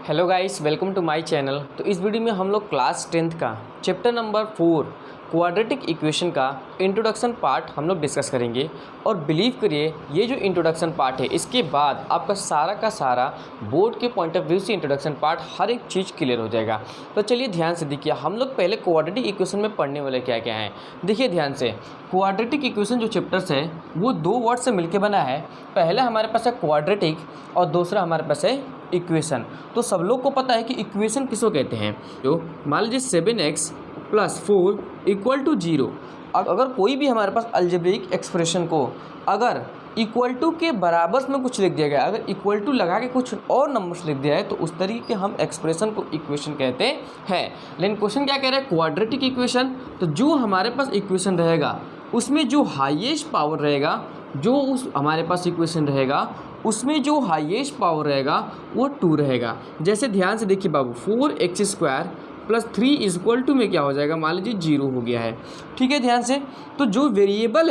Hello guys, welcome to my channel. तो इस video में हम लोग क्लास 10th का चैप्टर नंबर 4 क्वाड्रेटिक इक्वेशन का इंट्रोडक्शन पार्ट हम लोग डिस्कस करेंगे। और बिलीव करिए, ये जो इंट्रोडक्शन पार्ट है इसके बाद आपका सारा का सारा बोर्ड के पॉइंट ऑफ व्यू से इंट्रोडक्शन पार्ट हर एक चीज़ क्लियर हो जाएगा। तो चलिए ध्यान से देखिए, हम लोग पहले क्वाड्रेटिक इक्वेशन में पढ़ने वाले क्या क्या हैं। देखिए ध्यान से, क्वाड्रेटिक इक्वेशन जो चैप्टर्स है वो दो वर्ड से मिलकर बना है। पहला हमारे पास है क्वाड्रेटिक और दूसरा हमारे पास है इक्वेशन। तो सब लोग को पता है कि इक्वेशन किसको कहते हैं। जो मान लीजिए 7x + 4 = 0। अगर कोई भी हमारे पास अलजेब्रिक एक्सप्रेशन को अगर इक्वल टू के बराबर में कुछ लिख दिया गया, अगर इक्वल टू लगा के कुछ और नंबर्स लिख दिया है तो उस तरीके के हम एक्सप्रेशन को इक्वेशन कहते हैं। लेकिन क्वेश्चन क्या कह रहा है, क्वाड्रेटिक इक्वेशन। तो जो हमारे पास इक्वेशन रहेगा उसमें जो हाईएस्ट पावर रहेगा, जो उस हमारे पास इक्वेशन रहेगा उसमें जो हाईएस्ट पावर रहेगा वो 2 रहेगा। जैसे ध्यान से देखिए बाबू, 4x² + 3 = में क्या हो जाएगा, मान लीजिए 0 हो गया है। ठीक है, ध्यान से। तो जो वेरिएबल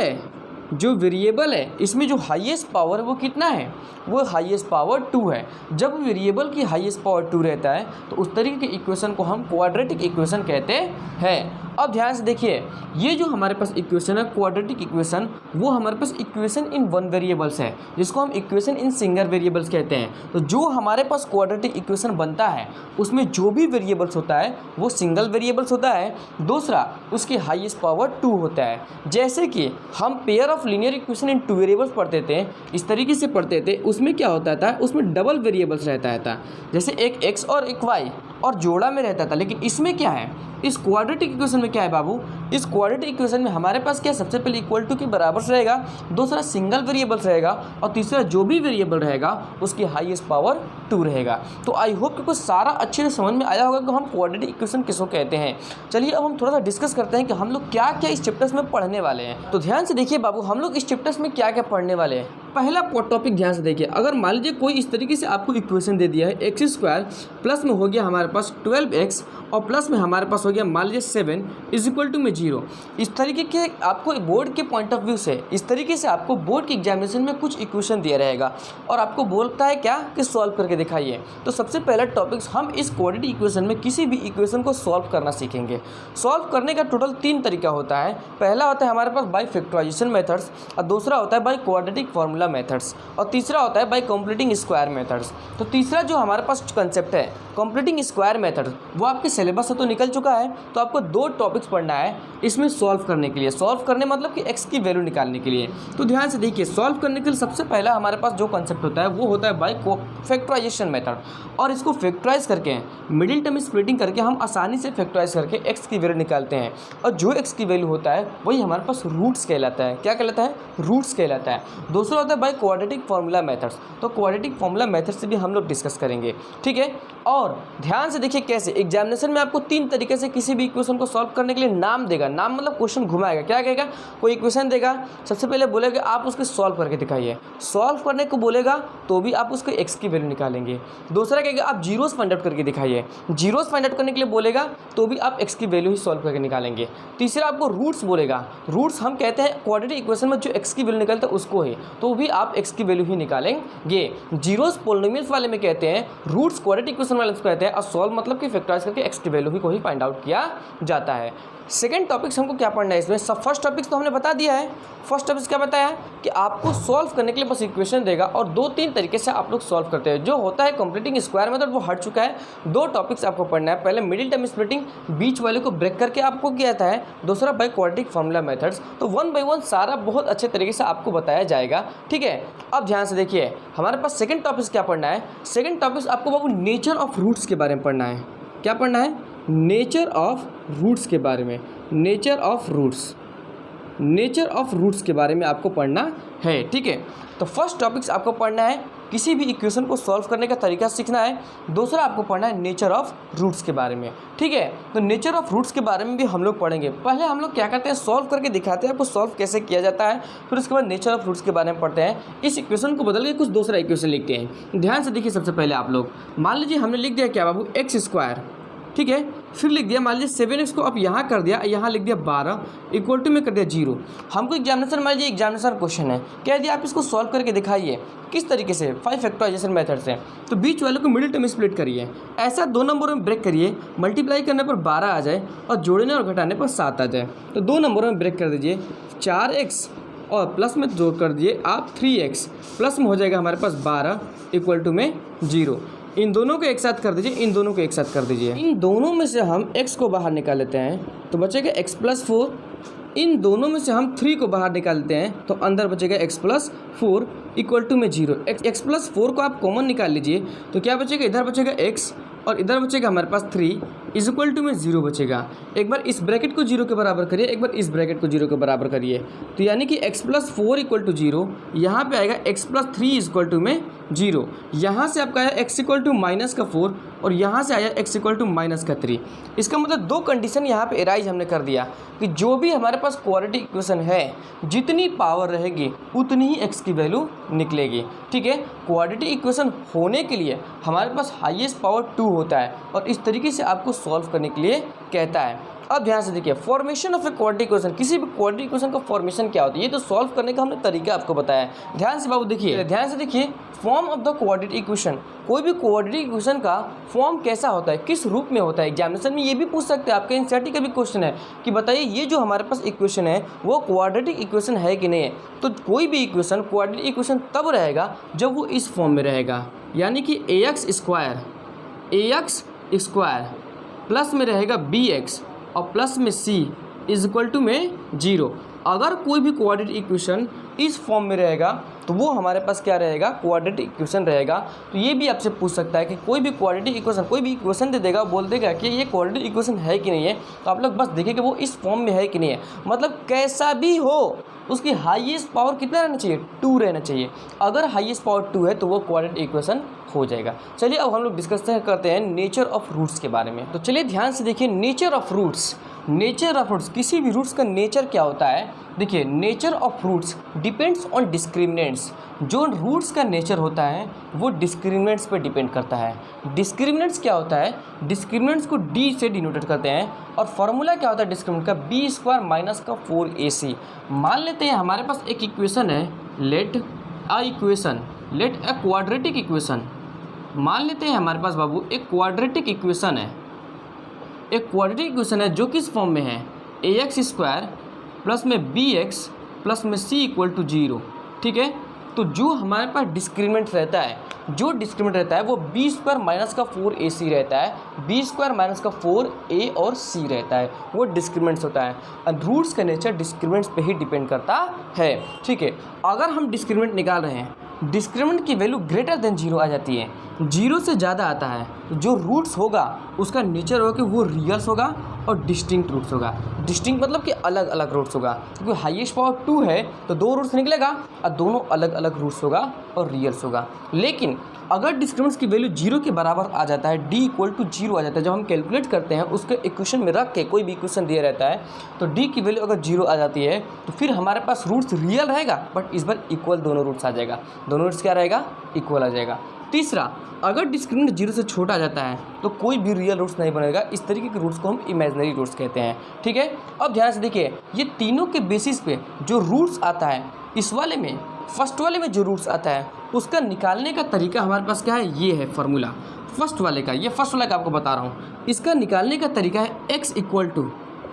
है इसमें जो हाईएस्ट पावर है वो कितना है, वो हाईएस्ट पावर 2 है। जब वेरिएबल की हाईएस्ट पावर 2 रहता है तो उस तरीके की इक्वेशन को हम क्वाड्रेटिक इक्वेशन कहते हैं। अब ध्यान से देखिए, ये जो हमारे पास इक्वेशन है क्वाड्रेटिक इक्वेशन, वो हमारे पास इक्वेशन इन वन वेरिएबल्स है, जिसको हम इक्वेशन इन सिंगल वेरिएबल्स कहते हैं। तो जो हमारे पास क्वाड्रेटिक इक्वेशन बनता है उसमें जो भी वेरिएबल्स होता है वो सिंगल वेरिएबल्स होता है। दूसरा, उसकी हाईएस्ट पावर 2 होता है। जैसे कि हम pair of linear equation in 2 variables पढ़ते थे, इस तरीके से पढ़ते थे। उसमें क्या होता था, उसमें डबल वेरिएबल्स रहता था। जैसे एक x और एक y और जोड़ा में रहता था। लेकिन इसमें क्या है, इस क्वाड्रेटिक इक्वेशन में क्या है बाबू, इस क्वाड्रेटिक इक्वेशन में हमारे पास क्या, सबसे पहले इक्वल टू के बराबर रहेगा, दूसरा सिंगल वेरिएबल्स रहेगा और तीसरा जो भी वेरिएबल रहेगा उसकी हाईएस्ट पावर 2 रहेगा। तो आई होप कि कुछ सारा अच्छे से समझ में आया होगा कि हम क्वाड्रेटिक इक्वेशन किसको कहते हैं। चलिए अब हम थोड़ा सा डिस्कस करते हैं कि हम लोग क्या क्या इस चैप्टर्स में पढ़ने वाले हैं। तो ध्यान से देखिए बाबू, हम लोग इस चैप्टर्स में क्या क्या पढ़ने वाले हैं। पहला टॉपिक ध्यान से देखिए, अगर मान लीजिए कोई इस तरीके से आपको इक्वेशन दे दिया है, x² प्लस में हो गया हमारे पास 12x और प्लस में हमारे पास हो गया मान लीजिए 7 = में 0। इस तरीके के आपको बोर्ड के पॉइंट ऑफ व्यू से, इस तरीके से आपको बोर्ड के एग्जामिनेशन में कुछ इक्वेशन दिया रहेगा और आपको बोलता है क्या कि सॉल्व करके दिखाइए। तो सबसे पहला टॉपिक्स हम इस क्वाड्रेटिक इक्वेशन में किसी भी इक्वेशन को सॉल्व करना सीखेंगे। सॉल्व करने का टोटल 3 तरीका होता है। पहला होता है हमारे पास बाय फैक्टराइजेशन मेथड्स, और दूसरा होता है बाय क्वाड्रेटिक फार्मूला मेथड्स, और तीसरा होता है बाय कंप्लीटिंग स्क्वायर मेथड्स। तो तीसरा जो हमारे पास कंसेप्ट है कंप्लीटिंग स्क्वायर मेथड, वो आपके सिलेबस से तो निकल चुका है। तो आपको 2 टॉपिक्स पढ़ना है इसमें सॉल्व करने के लिए। सॉल्व करने मतलब कि x की वैल्यू निकालने के लिए। तो ध्यान से देखिए, सॉल्व करने के लिए सबसे पहला हमारे पास जो कंसेप्ट होता है वो होता है बाय फैक्टराइजेशन मेथड। और इसको फैक्टराइज करके, मिडिल टर्म स्प्लिटिंग करके हम आसानी से फैक्टराइज करके x की वैल्यू निकालते हैं। और जो x की वैल्यू होता है वही हमारे पास रूट्स कहलाता है। क्या कहलाता है, रूट्स कहलाता है। दूसरा होता है बाय क्वाड्रेटिक फार्मूला मेथड्स। तो क्वाड्रेटिक फार्मूला मेथड से भी हम लोग डिस्कस करेंगे, ठीक है। और ध्यान से देखिए कैसे एग्जामिनेशन में आपको 3 तरीके से किसी भी इक्वेशन को सॉल्व करने के लिए नाम देगा। नाम मतलब क्वेश्चन घुमाएगा। क्या कहेगा, कोई इक्वेशन देगा, सबसे पहले बोलेगा आप उसको सॉल्व करके दिखाइए। सॉल्व करने को बोलेगा तो भी आप उसको x की वैल्यू निकालेंगे। दूसरा कहेगा आप जीरोस फाइंड आउट करके दिखाइए। जीरोस फाइंड आउट करने के लिए बोलेगा तो भी आप x की वैल्यू ही सॉल्व करके निकालेंगे। तीसरा आपको रूट्स बोलेगा। रूट्स हम कहते हैं क्वाड्रेटिक इक्वेशन में जो x की वैल्यू निकलता है उसको ही, तो भी आप x की वैल्यू ही निकालेंगे। जीरोस पॉलिनोमियल्स वाले में कहते हैं, रूट्स क्वाड्रेटिक इक्वेशन वाले में कहते हैं, और सॉल्व मतलब कि फैक्टराइज करके x की वैल्यू ही को ही फाइंड आउट किया जाता है। सेकेंड टॉपिक्स हमको क्या पढ़ना है इसमें। सब फर्स्ट टॉपिक्स तो हमने बता दिया है। फर्स्ट टॉपिक्स क्या बताया कि आपको सॉल्व करने के लिए बस इक्वेशन देगा और 2-3 तरीके से आप लोग सॉल्व करते हैं। जो होता है कंप्लीटिंग स्क्वायर मेथड वो हट चुका है। 2 टॉपिक्स आपको पढ़ना है। पहले मिडिल टर्म स्प्लिटिंग, बीच वाले को ब्रेक करके आपको किया जाता है। दूसरा बाय क्वाड्रेटिक फार्मूला मेथड्स। तो 1 by 1 सारा बहुत अच्छे तरीके से आपको बताया जाएगा, ठीक है। अब ध्यान से देखिए, हमारे पास सेकेंड टॉपिक्स क्या पढ़ना है। सेकेंड टॉपिक्स आपको बाबू नेचर ऑफ रूट्स के बारे में पढ़ना है। क्या पढ़ना है, नेचर ऑफ रूट्स के बारे में। नेचर ऑफ रूट्स के बारे में आपको पढ़ना है, ठीक है। तो फर्स्ट टॉपिक्स आपको पढ़ना है किसी भी इक्वेशन को सॉल्व करने का तरीका सीखना है। दूसरा आपको पढ़ना है नेचर ऑफ रूट्स के बारे में, ठीक है। तो नेचर ऑफ रूट्स के बारे में भी हम लोग पढ़ेंगे। पहले हम लोग क्या करते हैं, सॉल्व करके दिखाते हैं आपको सॉल्व कैसे किया जाता है। फिर उसके बाद नेचर ऑफ रूट्स के बारे में पढ़ते हैं। इस इक्वेशन को बदल के कुछ दूसरा इक्वेशन लिखते हैं। ध्यान से देखिए, सबसे पहले आप लोग मान लीजिए हमने लिख दिया क्या बाबू, x², ठीक है। फिर लिख दिया मान लीजिए 7x को अब यहाँ कर दिया, यहाँ लिख दिया 12 इक्वल टू में कर दिया 0। हमको एग्जामिनेशन मान लीजिए एग्जामिनेशन क्वेश्चन है, कह दिया आप इसको सॉल्व करके दिखाइए किस तरीके से 5 फैक्टराइजेशन मेथड से। तो बीच वाले को मिडिल टर्म स्प्लिट करिए, ऐसा 2 नंबरों में ब्रेक करिए, मल्टीप्लाई करने पर 12 आ जाए और जोड़ने और घटाने पर 7 आ जाए। तो 2 नंबरों में ब्रेक कर दीजिए, 4x और प्लस में जोड़ कर दिए आप 3x, प्लस में हो जाएगा हमारे पास 12 इक्वल टू में 0। इन दोनों को एक साथ कर दीजिए, इन दोनों को एक साथ कर दीजिए। इन दोनों में से हम x को बाहर निकाल लेते हैं तो बचेगा x प्लस 4। इन दोनों में से हम 3 को बाहर निकालते हैं तो अंदर बचेगा x प्लस 4 इक्वल टू में 0। x प्लस 4 को आप कॉमन निकाल लीजिए तो क्या बचेगा, इधर बचेगा x और इधर बचेगा हमारे पास 3 इज इक्वल टू में 0 बचेगा। एक बार इस ब्रैकेट को 0 के बराबर करिए, एक बार इस ब्रैकेट को 0 के बराबर करिए, तो यानी कि x प्लस 4 इक्वल टू 0, यहाँ पे आएगा x प्लस 3 इक्वल टू में 0। यहाँ से आपका आया x इक्वल टू माइनस का 4 और यहाँ से आया x इक्वल टू माइनस का 3। इसका मतलब 2 कंडीशन यहाँ पे एराइज हमने कर दिया कि जो भी हमारे पास क्वाड्रेटिक इक्वेशन है जितनी पावर रहेगी उतनी ही x की वैल्यू निकलेगी। ठीक है, क्वाड्रेटिक इक्वेशन होने के लिए हमारे पास हाईएस्ट पावर 2 होता है और इस तरीके से आपको सॉल्व करने के लिए कहता है। अब ध्यान से देखिए, formation of a quadratic equation, किसी भी क्वाड्रेटिक इक्वेशन का फॉर्मेशन क्या होता है ये तो सॉल्व करने का हमने तरीका आपको बताया है। ध्यान से बाबू देखिए, ध्यान से देखिए, form of the quadratic equation, कोई भी क्वाड्रेटिक इक्वेशन का फॉर्म कैसा होता है, किस रूप में होता है। एग्जामिनेशन में ये भी पूछ सकते हैं, आपके एनसीईआरटी का भी क्वेश्चन है कि बताइए ये जो हमारे पास इक्वेशन है वो क्वाड्रेटिक इक्वेशन है कि नहीं है। तो कोई भी इक्वेशन क्वाड्रेटिक इक्वेशन तब रहेगा जब वो इस फॉर्म में रहेगा, यानी कि ax स्क्वायर प्लस में रहेगा bx और प्लस में c इज इक्वल टू में 0। अगर कोई भी क्वाड्रेटिक इक्वेशन इस फॉर्म में रहेगा तो वो हमारे पास क्या रहेगा, क्वाड्रेटिक इक्वेशन रहेगा। तो ये भी आपसे पूछ सकता है कि कोई भी क्वाड्रेटिक इक्वेशन, कोई भी इक्वेशन दे देगा, बोल देगा कि ये क्वाड्रेटिक इक्वेशन है कि नहीं है, तो आप लोग बस देखिए कि वो इस फॉर्म में है कि नहीं है। मतलब कैसा भी हो उसकी हाईएस्ट पावर कितना रहना चाहिए, 2 रहना चाहिए। अगर हाईएस्ट पावर 2 है तो वो क्वाड्रेटिक इक्वेशन हो जाएगा। चलिए अब हम लोग डिस्कस करते हैं नेचर ऑफ रूट्स के बारे में। तो चलिए ध्यान से देखिए, नेचर ऑफ रूट्स, किसी भी रूट्स का नेचर क्या होता है। देखिए, nature of roots depends on discriminants. जो रूट्स का नेचर होता है वो डिस्क्रिमिनेंट्स पे डिपेंड करता है। डिस्क्रिमिनेंट्स क्या होता है, डिस्क्रिमिनेंट्स को डी से डिनोटेड करते हैं और फार्मूला क्या होता है डिस्क्रिमिनेंट का, बी स्क्वायर माइनस का 4ac। मान लेते हैं हमारे पास एक इक्वेशन है, लेट अ क्वाड्रेटिक इक्वेशन। मान लेते हैं हमारे पास बाबू एक क्वाड्रेटिक इक्वेशन है, जो किस फॉर्म में है, ax स्क्वायर प्लस में bx प्लस में c इक्वल टू 0। ठीक है, तो जो हमारे पास डिस्क्रिमिनेंट रहता है, वो बी स्क्वायर माइनस का 4ac रहता है, बी स्क्वायर माइनस का 4a और c रहता है, वो डिस्क्रिमिनेंट्स होता है। और रूट्स का नेचर डिस्क्रिमिनेंट्स पे ही डिपेंड करता है। ठीक है, अगर हम डिस्क्रिमिनेंट निकाल रहे हैं, डिस्क्रिमिनेंट की वैल्यू ग्रेटर देन 0 आ जाती है, 0 से ज़्यादा आता है, तो जो रूट्स होगा उसका नेचर होगा कि वो रियल्स होगा और डिस्टिंक्ट रूट्स होगा। डिस्टिंक्ट मतलब कि अलग अलग रूट्स होगा, क्योंकि हाईएस्ट पावर 2 है तो 2 रूट्स निकलेगा और दोनों अलग अलग रूट्स होगा और रियल्स होगा। लेकिन अगर डिस्क्रिमिनेंट्स की वैल्यू 0 के बराबर आ जाता है, d इक्वल टू 0 आ जाता है, जब हम कैलकुलेट करते हैं उसके इक्वेशन में रख के, कोई भी इक्वेशन दिया रहता है तो d की वैल्यू अगर 0 आ जाती है तो फिर हमारे पास रूट्स रियल रहेगा, बट इस बार इक्वल दोनों रूट्स आ जाएगा, दोनों रूट्स क्या रहेगा, इक्वल आ जाएगा। तीसरा, अगर डिस्क्रिमिनेंट 0 से छोटा आ जाता है तो कोई भी रियल रूट्स नहीं बनेगा, इस तरीके के रूट्स को हम इमेजिनरी रूट्स कहते हैं। ठीक है, अब ध्यान से देखिए, ये तीनों के बेसिस पे जो रूट्स आता है, इस वाले में फर्स्ट वाले में जो रूट्स आता है उसका निकालने का तरीका हमारे पास क्या है, ये है फार्मूला फर्स्ट वाले का, ये फर्स्ट वाला का आपको बता रहा हूँ। इसका निकालने का तरीका है x इक्वल टू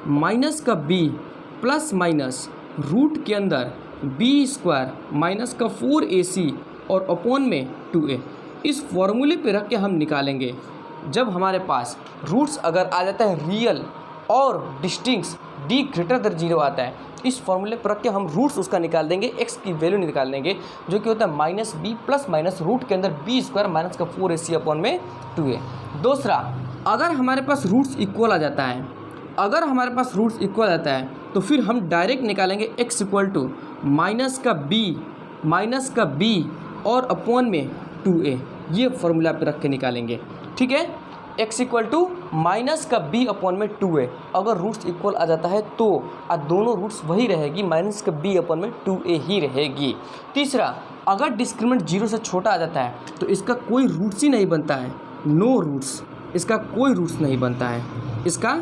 माइनस का b प्लस माइनस रूट के अंदर b स्क्वायर माइनस का 4ac और अपॉन में 2a। इस फॉर्मूले पे रख के हम निकालेंगे। जब हमारे पास रूट्स अगर आ जाता है रियल और डिस्टिंक्ट्स d ग्रेटर देन 0 आता है, इस फॉर्मूले पर रख के हम रूट्स उसका निकाल देंगे, x की वैल्यू निकाल देंगे, जो कि होता है minus b plus minus root के अंदर b स्क्वायर माइनस का 4ac अपॉन में 2a। दूसरा, अगर हमारे पास रूट्स इक्वल आ जाता है, तो फिर हम डायरेक्ट निकालेंगे x इक्वल टू माइनस का b और अपॉन में 2a, ये फॉर्मूला पे रख के निकालेंगे। ठीक है, x इक्वल टू माइनस का b अपॉन में 2a। अगर रूट्स इक्वल आ जाता है तो दोनों रूट्स वही रहेगी, माइनस का b अपॉन में 2a ही रहेगी। तीसरा, अगर डिस्क्रिमिनेंट 0 से छोटा आ जाता है तो इसका कोई रूट्स ही नहीं बनता है, नो रूट्स। इसका कोई रूट्स नहीं बनता है, इसका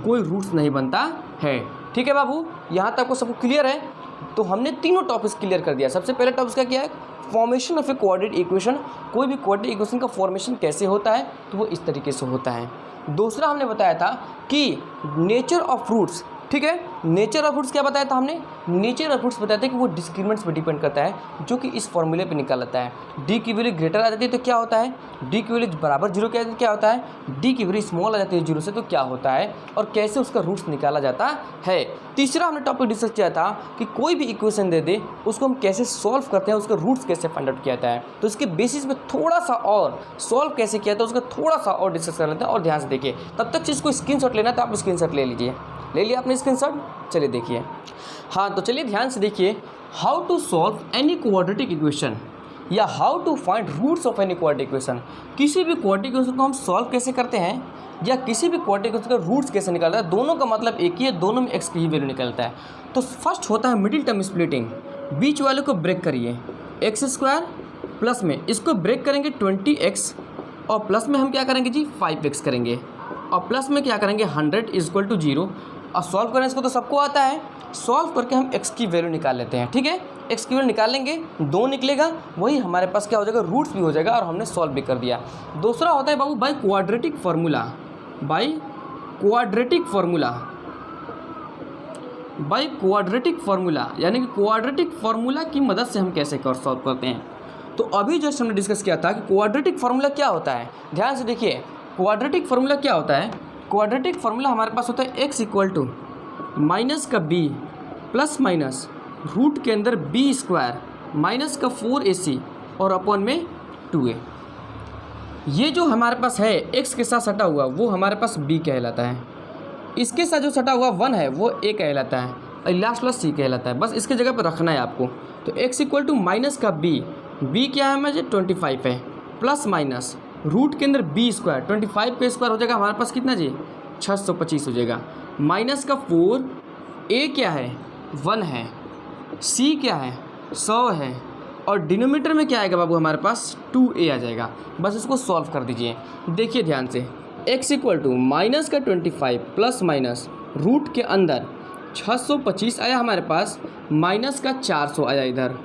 कोई रूट्स नहीं बनता है। ठीक है बाबू, यहाँ तक आपको सबको क्लियर है। तो हमने तीनों टॉपिक्स क्लियर कर दिया। सबसे पहले टॉपिक का क्या है, formation of A coordinate equation, कोई भी कोऑर्डिनेट इक्वेशन का फॉर्मेशन कैसे होता है, तो वो इस तरीके से होता है। दूसरा हमने बताया था कि नेचर ऑफ फ्रूट्स, ठीक है, नेचर ऑफ फ्रूट्स क्या बताया था हमने, नेचर ऑफ फ्रूट्स बताया था कि वो डिस्क्रिमिनेंट्स पे डिपेंड करता है, जो कि इस फॉर्मूले पे निकल आता है। डी की वैल्यू ग्रेटर आ जाती है तो क्या होता है, डी की वैल्यू बराबर जीरो क्या होता है, डी की वैल्यू स्मॉल आ जाती है जीरो से तो क्या होता है, और कैसे उसका रूट्स निकाला जाता है। तीसरा हमने टॉपिक डिस्कस किया था कि कोई भी इक्वेशन दे दे उसको हम कैसे सॉल्व करते हैं, उसका रूट्स कैसे फाइंड आउट किया जाता है। तो इसके बेसिस पे थोड़ा सा और सॉल्व कैसे किया था उसका थोड़ा सा और डिस्कस कर लेते हैं। और ध्यान से देखिए, तब तक इसको स्क्रीनशॉट लेना तो आप स्क्रीनशॉट ले लीजिए। ले लिया आपने स्क्रीनशॉट, चलिए देखिए। हाँ तो चलिए ध्यान से देखिए, how to solve any quadratic equation या how to find roots of any quadratic equation. किसी भी क्वाड्रेटिक इक्वेशन को हम सॉल्व कैसे करते हैं या किसी भी क्वाड्रेटिक इक्वेशन का रूट्स कैसे निकलता है, दोनों का मतलब एक ही है, दोनों में एक्स की ही वैल्यू निकलता है। तो फर्स्ट होता है मिडिल टर्म स्प्लिटिंग, बीच वाले को ब्रेक करिए, एक्स स्क्वायर प्लस में इसको ब्रेक करेंगे 20x और प्लस में हम क्या करेंगे जी 5x करेंगे, और प्लस में क्या करेंगे 100 = 0। और सॉल्व करें इसको तो सबको आता है, सॉल्व करके हम x की वैल्यू निकाल लेते हैं। ठीक है, x की वैल्यू निकाल लेंगे, 2 निकलेगा, वही हमारे पास क्या हो जाएगा, रूट्स भी हो जाएगा और हमने सॉल्व भी कर दिया। दूसरा होता है बाबू by quadratic formula, by quadratic formula, by quadratic formula, यानी कि क्वाड्रेटिक फार्मूला की मदद से हम कैसे कर सॉल्व करते हैं। तो अभी जस्ट हमने डिस्कस किया था कि क्वाड्रेटिक फार्मूला क्या होता है। ध्यान से देखिए, क्वाड्रेटिक फार्मूला क्या होता है। क्वाड्रेटिक फार्मूला हमारे पास होता है x = माइनस का b प्लस माइनस रूट के अंदर b² माइनस का 4ac और अपॉन में 2a। ये जो हमारे पास है x के साथ सटा हुआ वो हमारे पास b कहलाता है, इसके साथ जो सटा हुआ 1 है वो a कहलाता है और लास्ट वाला c कहलाता है। बस इसके जगह पर रखना है आपको। तो x = माइनस का b क्या है हमारे 25 है, प्लस माइनस रूट के अंदर b², 25 का स्क्वायर हो जाएगा हमारे पास कितना जी 625 हो जाएगा, माइनस का 4, a क्या है 1 है, c क्या है 100 है, और डिनोमीटर में क्या आएगा बाबू हमारे पास 2a आ जाएगा। बस इसको सॉल्व कर दीजिए। देखिए ध्यान से, x = माइनस का 25 प्लस माइनस रूट के अंदर 625 आया हमारे पास, माइनस का 400 आया इधर,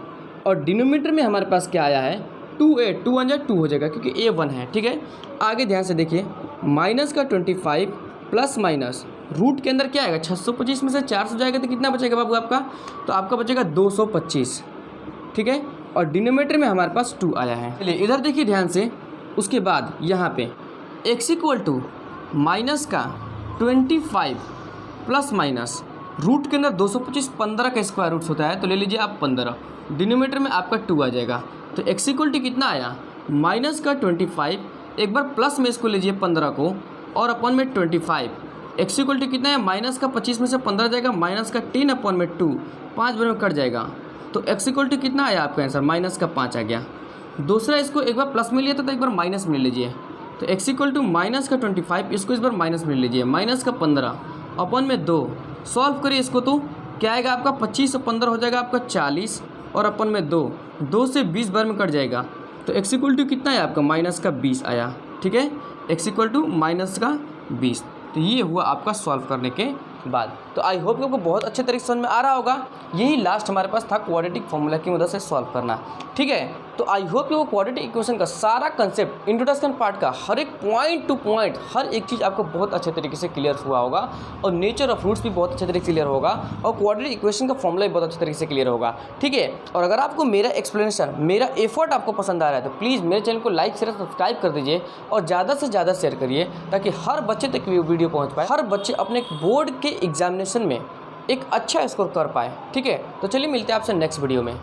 और डिनोमीटर में हमारे पास क्या आया है 2a, 2 1 जा 2 हो जाएगा क्योंकि a 1 है। ठीक है, आगे ध्यान से देखिए, माइनस का 25 प्लस माइनस रूट के अंदर क्या आएगा 625 में से 400 जाएगा तो कितना बचेगा बाबू आपका, तो आपका बचेगा 225। ठीक है, और डिनोमीटर में हमारे पास 2 आया है। चलिए इधर देखिए ध्यान से, उसके बाद यहाँ पे x = माइनस का 25 प्लस माइनस रूट के अंदर 225 15 का स्क्वायर रूट्स होता है, तो ले लीजिए आप 15, डिनोमीटर में आपका 2 आ जाएगा। तो x = कितना आया माइनस का 25, एक बार प्लस में इसको लीजिए 15 को और अपॉन में 25, x = कितना है माइनस का 25 में से 15 जाएगा, माइनस का 10 अपॉन में 2, 5 बार में कट जाएगा। तो x = कितना आया आपका आंसर माइनस का 5 आ गया। दूसरा इसको एक बार प्लस में लिया था तो एक बार माइनस में ले लीजिए, तो x = माइनस का 25, इसको इस बार माइनस में लीजिए, माइनस का 15 अपॉन में 2, सॉल्व करिए इसको तो क्या आएगा आपका 25 और 15 हो जाएगा आपका 40 और अपन में 2 से 20 बार में कट जाएगा। तो x = कितना है आपका माइनस का 20 आया। ठीक है, x = माइनस का 20। तो ये हुआ आपका सॉल्व करने के बाद। तो आई होप कि आपको बहुत अच्छे तरीके से समझ में आ रहा होगा। यही लास्ट हमारे पास था क्वाड्रेटिक फार्मूला की मदद से सॉल्व करना। ठीक है, तो आई होप कि वो क्वाड्रेटिक इक्वेशन का सारा कंसेप्ट इंट्रोडक्शन पार्ट का हर एक पॉइंट टू पॉइंट हर एक चीज़ आपको बहुत अच्छे तरीके से क्लियर हुआ होगा, और नेचर ऑफ रूट्स भी बहुत अच्छे तरीके से क्लियर होगा, और क्वाड्रेटिक इक्वेशन का फॉर्मूला भी बहुत अच्छे तरीके से क्लियर होगा। ठीक है, और अगर आपको मेरा एक्सप्लेनेशन, मेरा एफर्ट आपको पसंद आ रहा है तो प्लीज़ मेरे चैनल को लाइक शेयर सब्सक्राइब कर दीजिए और ज़्यादा से ज़्यादा शेयर करिए ताकि हर बच्चे तक वीडियो पहुँच पाए, हर बच्चे अपने बोर्ड के एग्जामिनेशन में एक अच्छा स्कोर कर पाए। ठीक है, तो चलिए मिलते हैं आपसे नेक्स्ट वीडियो में।